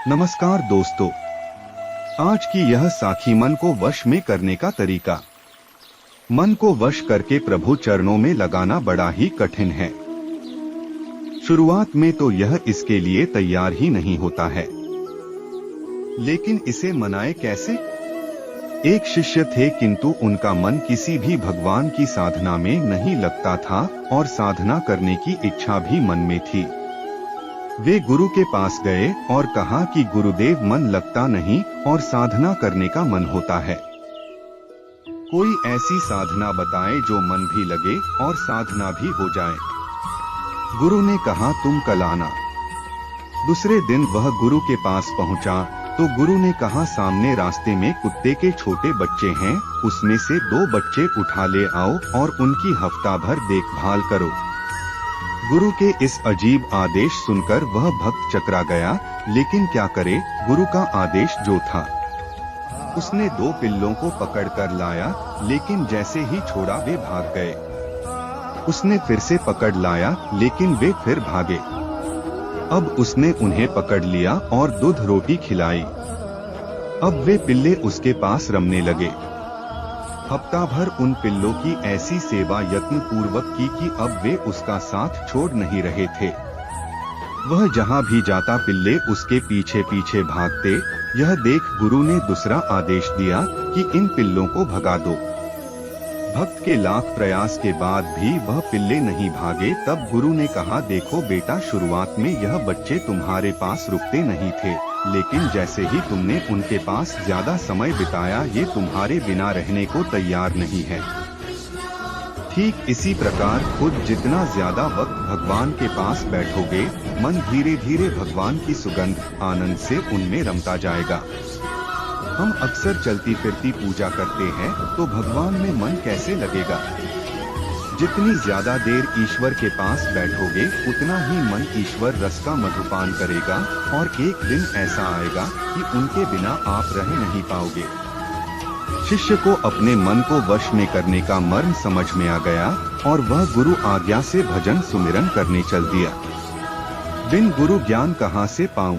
नमस्कार दोस्तों, आज की यह साखी मन को वश में करने का तरीका। मन को वश करके प्रभु चरणों में लगाना बड़ा ही कठिन है। शुरुआत में तो यह इसके लिए तैयार ही नहीं होता है, लेकिन इसे मनाए कैसे? एक शिष्य थे, किंतु उनका मन किसी भी भगवान की साधना में नहीं लगता था और साधना करने की इच्छा भी मन में थी। वे गुरु के पास गए और कहा कि गुरुदेव, मन लगता नहीं और साधना करने का मन होता है। कोई ऐसी साधना बताएं जो मन भी लगे और साधना भी हो जाए। गुरु ने कहा, तुम कल आना। दूसरे दिन वह गुरु के पास पहुंचा तो गुरु ने कहा, सामने रास्ते में कुत्ते के छोटे बच्चे हैं, उसमें से 2 बच्चे उठा ले आओ और उनकी हफ्ता भर देखभाल करो। गुरु के इस अजीब आदेश सुनकर वह भक्त चकरा गया, लेकिन क्या करे, गुरु का आदेश जो था। उसने 2 पिल्लों को पकड़कर लाया, लेकिन जैसे ही छोड़ा वे भाग गए। उसने फिर से पकड़ लाया, लेकिन वे फिर भागे। अब उसने उन्हें पकड़ लिया और दूध रोटी खिलाई। अब वे पिल्ले उसके पास रमने लगे। हफ्ता भर उन पिल्लों की ऐसी सेवा यत्न पूर्वक की कि अब वे उसका साथ छोड़ नहीं रहे थे। वह जहां भी जाता पिल्ले उसके पीछे पीछे भागते। यह देख गुरु ने दूसरा आदेश दिया कि इन पिल्लों को भगा दो। भक्त के लाख प्रयास के बाद भी वह पिल्ले नहीं भागे। तब गुरु ने कहा, देखो बेटा, शुरुआत में यह बच्चे तुम्हारे पास रुकते नहीं थे, लेकिन जैसे ही तुमने उनके पास ज्यादा समय बिताया, ये तुम्हारे बिना रहने को तैयार नहीं है। ठीक इसी प्रकार खुद जितना ज्यादा वक्त भगवान के पास बैठोगे, मन धीरे धीरे भगवान की सुगंध आनंद से उनमें रमता जाएगा। हम अक्सर चलती फिरती पूजा करते हैं, तो भगवान में मन कैसे लगेगा? जितनी ज्यादा देर ईश्वर के पास बैठोगे, उतना ही मन ईश्वर रस का मधुपान करेगा और एक दिन ऐसा आएगा कि उनके बिना आप रह नहीं पाओगे। शिष्य को अपने मन को वश में करने का मर्म समझ में आ गया और वह गुरु आज्ञा से भजन सुमिरन करने चल दिया। बिन गुरु ज्ञान कहाँ से पाऊं?